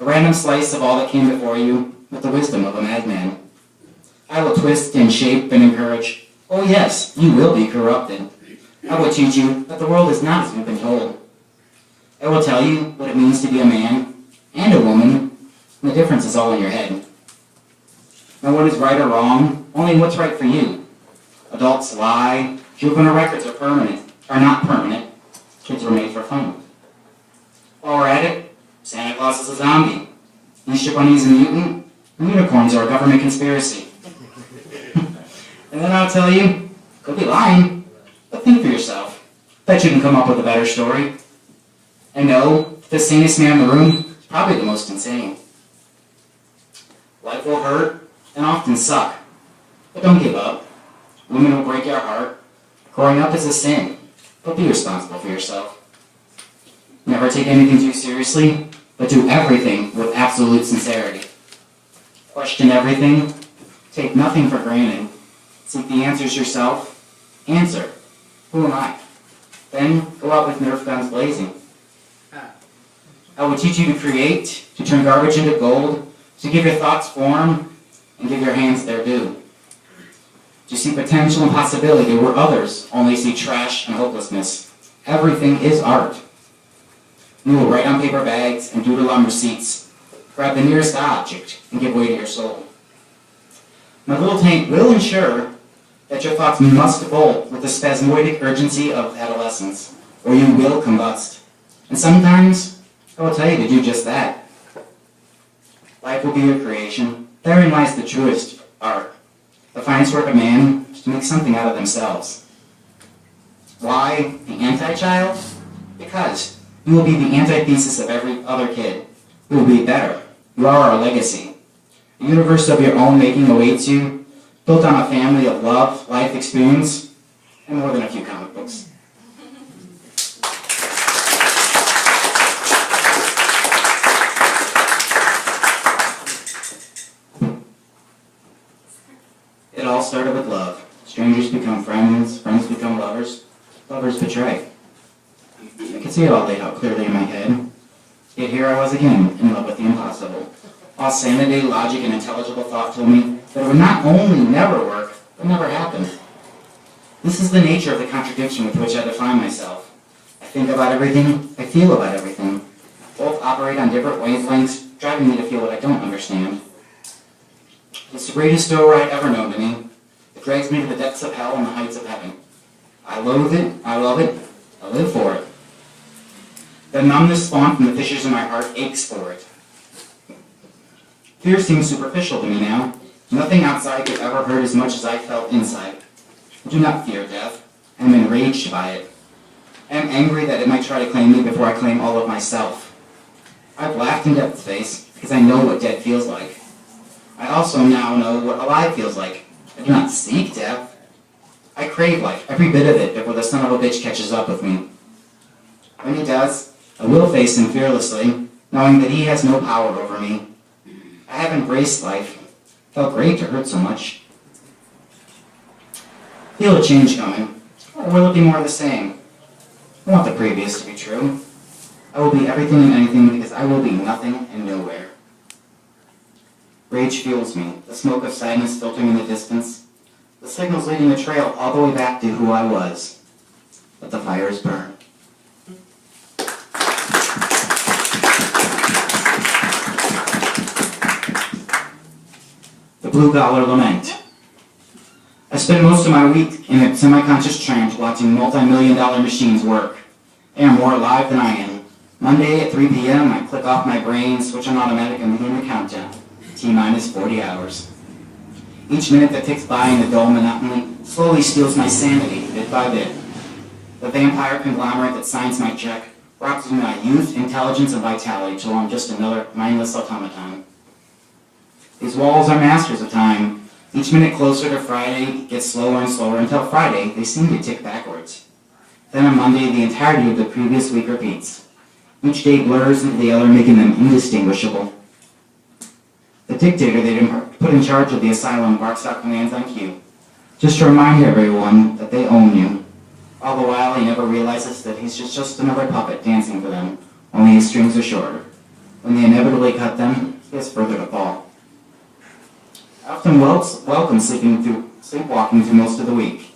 a random slice of all that came before you with the wisdom of a madman. I will twist and shape and encourage. Oh yes, you will be corrupted. I will teach you that the world is not as you've been told. I will tell you what it means to be a man and a woman, and the difference is all in your head. Now what is right or wrong, only what's right for you. Adults lie, juvenile records are not permanent. Kids were made for fun. While we're at it, Santa Claus is a zombie. Easter Bunny's a mutant, and unicorns are a government conspiracy. And then I'll tell you, could be lying, but think for yourself. Bet you can come up with a better story. And no, the sanest man in the room is probably the most insane. Life will hurt and often suck, but don't give up. Women will break your heart. Growing up is a sin, but be responsible for yourself. Never take anything too seriously, but do everything with absolute sincerity. Question everything, take nothing for granted. Seek the answers yourself. Answer, who am I? Then go out with Nerf guns blazing. I will teach you to create, to turn garbage into gold, to give your thoughts form, and give your hands their due. To see potential and possibility where others only see trash and hopelessness. Everything is art. You will write on paper bags and doodle on receipts. Grab the nearest object and give way to your soul. My little tank will ensure that your thoughts must bolt with the spasmodic urgency of adolescence, or you will combust. And sometimes, I will tell you to do just that. Life will be your creation. Therein lies the truest art. The finest work of man is to make something out of themselves. Why the anti-child? Because you will be the antithesis of every other kid. You will be better. You are our legacy. A universe of your own making awaits you, built on a family of love, life experience, and more than a few comic books. It all started with love. Strangers become friends, friends become lovers, lovers betray. I could see it all laid out clearly in my head. Yet here I was again, in love with the impossible. All sanity, logic, and intelligible thought told me that it would not only never work, but never happen. This is the nature of the contradiction with which I define myself. I think about everything, I feel about everything. Both operate on different wavelengths, driving me to feel what I don't understand. It's the greatest story I've ever known to me. It drags me to the depths of hell and the heights of heaven. I loathe it, I love it, I live for it. The numbness spawned from the fissures in my heart aches for it. Fear seems superficial to me now. Nothing outside could ever hurt as much as I felt inside. I do not fear death. I am enraged by it. I am angry that it might try to claim me before I claim all of myself. I've laughed in death's face because I know what dead feels like. I also now know what alive feels like. I do not seek death. I crave life, every bit of it, before the son of a bitch catches up with me. When he does, I will face him fearlessly, knowing that he has no power over me. I have embraced life. It felt great to hurt so much. Feel a change coming, or will it be more of the same? I want the previous to be true. I will be everything and anything because I will be nothing and nowhere. Rage fuels me, the smoke of sadness filtering in the distance, the signals leading the trail all the way back to who I was. But the fires burn. The Blue Collar Lament. I spend most of my week in a semi-conscious trance watching multi-million-dollar machines work. They are more alive than I am. Monday at 3 p.m. I click off my brain, switch on automatic, and begin the countdown. T-minus 40 hours. Each minute that ticks by in the dull monotony slowly steals my sanity, bit by bit. The vampire conglomerate that signs my check robs me my youth, intelligence, and vitality till I'm just another mindless automaton. These walls are masters of time. Each minute closer to Friday gets slower and slower until Friday they seem to tick backwards. Then on Monday the entirety of the previous week repeats. Each day blurs into the other, making them indistinguishable. The dictator they put in charge of the asylum barks out commands on cue, just to remind everyone that they own you. All the while he never realizes that he's just another puppet dancing for them, only his strings are shorter. When they inevitably slowly cut them, he has further to fall. I often welcome sleepwalking through most of the week.